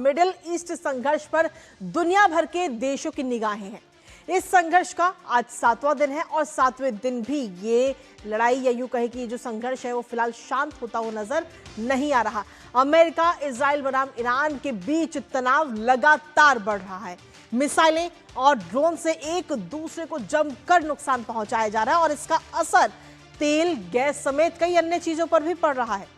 Middle east संघर्ष पर दुनिया भर के देशों की निगाहें हैं। इस संघर्ष का आज 7वां दिन है और 7वें दिन भी ये लड़ाई या यूं कहे कि ये जो संघर्ष है वो फिलहाल शांत होता हुआ नजर नहीं आ रहा। अमेरिका, इजराइल बनाम ईरान के बीच तनाव लगातार बढ़ रहा है। मिसाइलें और ड्रोन से एक दूसरे को जमकर नुकसान पहुंचाया जा रहा है और इसका असर तेल, गैस समेत कई अन्य चीजों पर भी पड़ रहा है।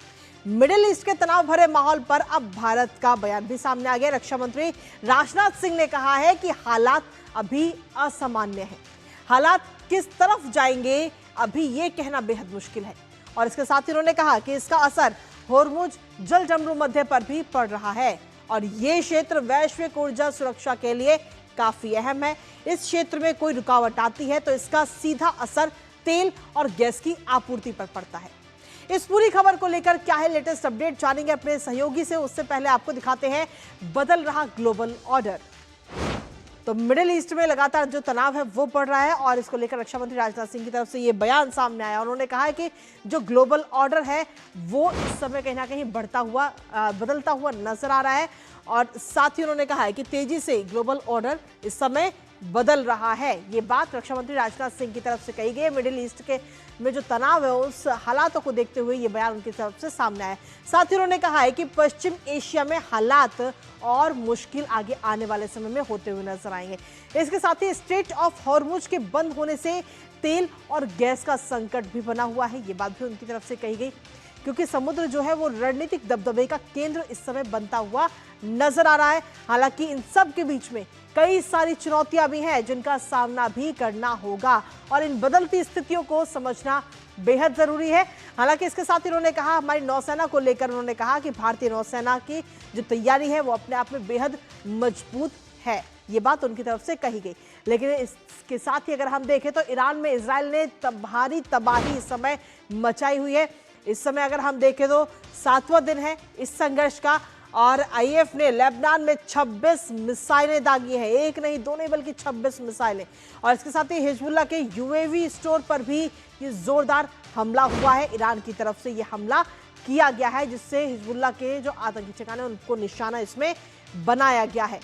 मिडिल ईस्ट के तनाव भरे माहौल पर अब भारत का बयान भी सामने आ गया। रक्षा मंत्री राजनाथ सिंह ने कहा है कि हालात अभी असामान्य हैं। हालात किस तरफ जाएंगे अभी ये कहना बेहद मुश्किल है। और इसके साथ ही उन्होंने कहा कि इसका असर होर्मुज जल जमरू मध्य पर भी पड़ रहा है और ये क्षेत्र वैश्विक ऊर्जा सुरक्षा के लिए काफी अहम है। इस क्षेत्र में कोई रुकावट आती है तो इसका सीधा असर तेल और गैस की आपूर्ति पर पड़ता है। इस पूरी खबर को लेकर क्या है लेटेस्ट अपडेट जानेंगे अपने सहयोगी से। उससे पहले आपको दिखाते हैं बदल रहा ग्लोबल ऑर्डर। तो मिडिल ईस्ट में लगातार जो तनाव है वो बढ़ रहा है और इसको लेकर रक्षा मंत्री राजनाथ सिंह की तरफ से ये बयान सामने आया। उन्होंने कहा है कि जो ग्लोबल ऑर्डर है वो इस समय कहीं ना कहीं बदलता हुआ नजर आ रहा है और साथ ही उन्होंने कहा है कि तेजी से ग्लोबल ऑर्डर इस समय बदल रहा है। ये बात रक्षा मंत्री राजनाथ सिंह की तरफ से कही गई है। मिडिल ईस्ट के में जो तनाव है उस हालातों को देखते हुए ये बयान उनकी तरफ से सामने आया। साथ ही उन्होंने कहा है कि पश्चिम एशिया में हालात और मुश्किल आगे आने वाले समय में होते हुए नजर आएंगे। इसके साथ ही स्ट्रेट ऑफ हॉर्मुज के बंद होने से तेल और गैस का संकट भी बना हुआ है। ये बात भी उनकी तरफ से कही गई क्योंकि समुद्र जो है वो रणनीतिक दबदबे का केंद्र इस समय बनता हुआ नजर आ रहा है। हालांकि इन सब के बीच में कई सारी चुनौतियां भी हैं जिनका सामना भी करना होगा और इन बदलती स्थितियों को समझना बेहद जरूरी है। हालांकि इसके साथ ही उन्होंने कहा, हमारी नौसेना को लेकर उन्होंने कहा कि भारतीय नौसेना की जो तैयारी है वो अपने आप में बेहद मजबूत है। ये बात उनकी तरफ से कही गई। लेकिन इसके साथ ही अगर हम देखें तो ईरान में इजराइल ने भारी तबाही इस समय मचाई हुई है। इस समय अगर हम देखें तो 7वां दिन है इस संघर्ष का और आईएफ ने लेबनान में 26 मिसाइलें दागी हैं। एक नहीं, दो नहीं, बल्कि 26 मिसाइलें। और इसके साथ ही हिजबुल्लाह के यूएवी स्टोर पर भी ये जोरदार हमला हुआ है। ईरान की तरफ से ये हमला किया गया है जिससे हिजबुल्लाह के जो आतंकी ठिकाने उनको निशाना इसमें बनाया गया है।